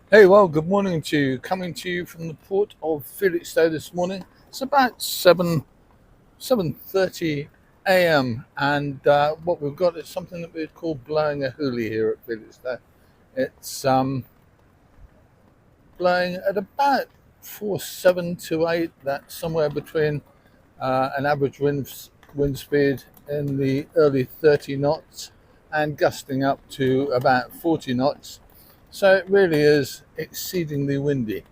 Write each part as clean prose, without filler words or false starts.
Hey, well, good morning to you. Coming to you from the port of Felixstowe this morning. It's about 7:30 a.m. and what we've got is something that we call blowing a hoolie here at Felixstowe. It's blowing at about 7 to 8. That's somewhere between an average wind speed in the early 30 knots and gusting up to about 40 knots. So it really is exceedingly windy,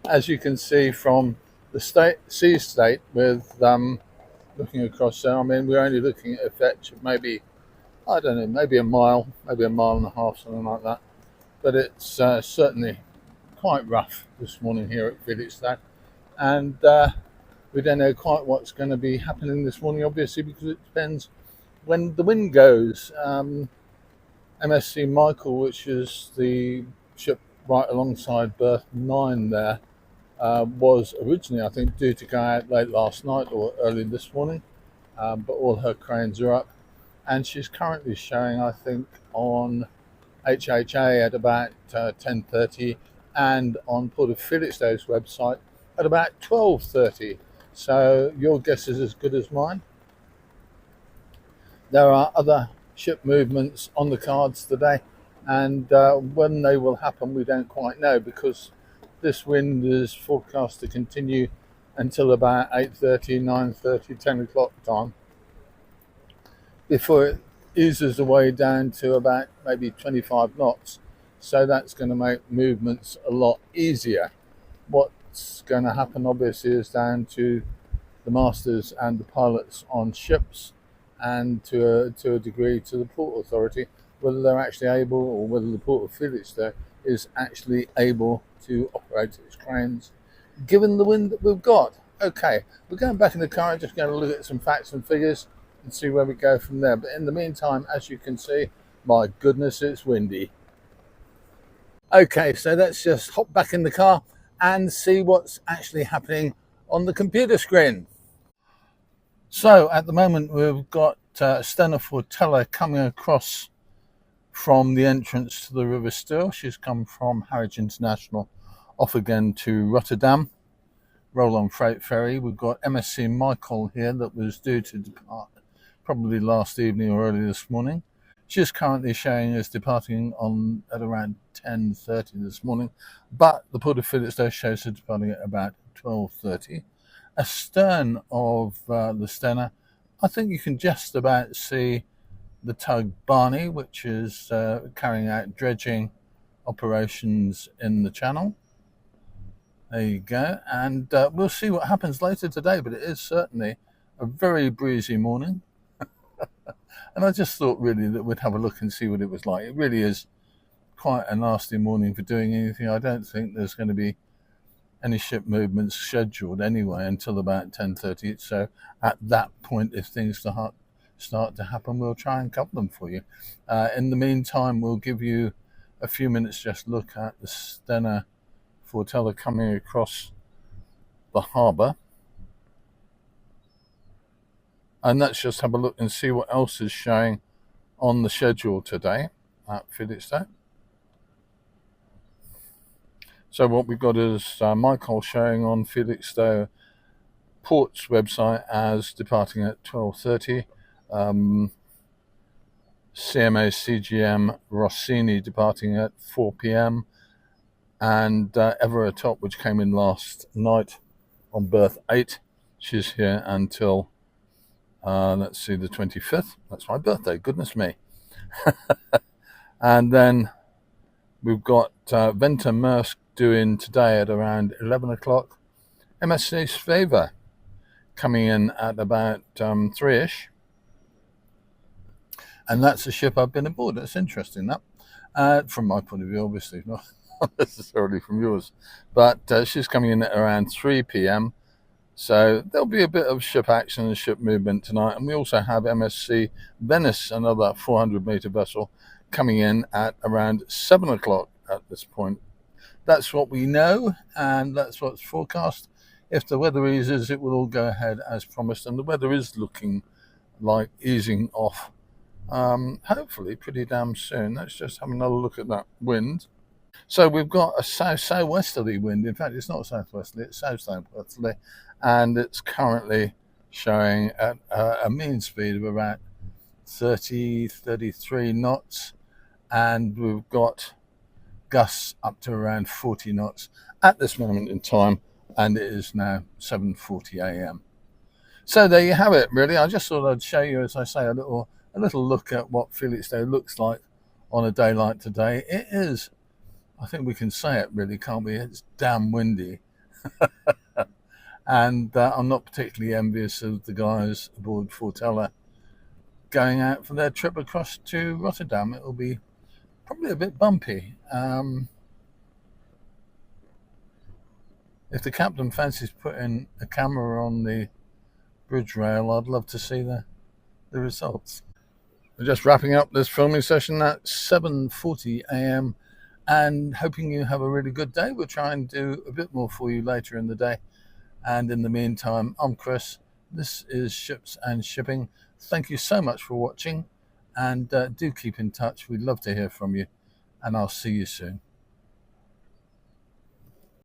as you can see from the sea state with looking across there. I mean, we're only looking at a fetch of maybe, I don't know, maybe a mile and a half, something like that. But it's certainly quite rough this morning here at Felixstowe. And we don't know quite what's going to be happening this morning, obviously, because it depends when the wind goes. MSC Michael, which is the ship right alongside berth 9 there, was originally, I think, due to go out late last night or early this morning, but all her cranes are up, and she's currently showing, I think, on HHA at about 10:30, and on Port of Felixstowe's website at about 12:30. So your guess is as good as mine. There are other ship movements on the cards today, and when they will happen, we don't quite know because this wind is forecast to continue until about 8:30, 9:30, 10 o'clock time before it eases away down to about maybe 25 knots. So that's going to make movements a lot easier. What's going to happen, obviously, is down to the masters and the pilots on ships, and to a degree to the port authority, whether they're actually able, or whether the port of Felixstowe is actually able to operate its cranes, given the wind that we've got. Okay, we're going back in the car and just going to look at some facts and figures and see where we go from there. But in the meantime, as you can see, my goodness, it's windy. Okay, so let's just hop back in the car and see what's actually happening on the computer screen. So at the moment, we've got Stena Fortella coming across from the entrance to the River Stour. She's come from Harwich International, off again to Rotterdam, roll-on freight ferry. We've got MSC Michael here that was due to depart probably last evening or early this morning. She's currently showing us departing on at around 10:30 this morning, but the Port of Felixstowe shows her departing at about 12:30. Astern of the Stena, I think you can just about see the tug Barney, which is carrying out dredging operations in the channel. There you go, and we'll see what happens later today, but it is certainly a very breezy morning. And I just thought really that we'd have a look and see what it was like. It really is quite a nasty morning for doing anything. I don't think there's going to be any ship movements scheduled anyway until about 10:30. So at that point, if things start to happen, we'll try and cover them for you. In the meantime, we'll give you a few minutes just look at the Stena Fortella coming across the harbour. And let's just have a look and see what else is showing on the schedule today at Felixstowe. So what we've got is Michael showing on Felixstowe Port's website as departing at 12:30. CMA CGM Rossini departing at 4 p.m. and Ever Atop, which came in last night on berth 8. She's here until let's see, the 25th. That's my birthday, goodness me. And then we've got Venter Maersk doing today at around 11 o'clock. MSC Sveva coming in at about 3ish. And that's a ship I've been aboard. That's interesting, that. From my point of view, obviously, not necessarily from yours. But she's coming in at around 3 p.m. So there'll be a bit of ship action and ship movement tonight. And we also have MSC Venice, another 400-metre vessel, coming in at around 7 o'clock at this point. That's what we know, and that's what's forecast. If the weather eases, it will all go ahead as promised. And the weather is looking like easing off, hopefully pretty damn soon. Let's just have another look at that wind. So we've got a south-southwesterly wind. In fact, it's not southwesterly, it's south-southwesterly, and it's currently showing at a mean speed of about 33 knots, and we've got gusts up to around 40 knots at this moment in time, and it is now 7:40 a.m. So there you have it. Really, I just thought I'd show you, as I say, a little look at what Felixstowe looks like on a day like today. It is, I think we can say it, really, can't we? It's damn windy, and I'm not particularly envious of the guys aboard Fortella going out for their trip across to Rotterdam. It'll be probably a bit bumpy. If the captain fancies putting a camera on the bridge rail, I'd love to see the results. We're just wrapping up this filming session at 7:40 a.m. and hoping you have a really good day. We'll try and do a bit more for you later in the day. And in the meantime, I'm Chris. This is Ships and Shipping. Thank you so much for watching, and do keep in touch. We'd love to hear from you, and I'll see you soon.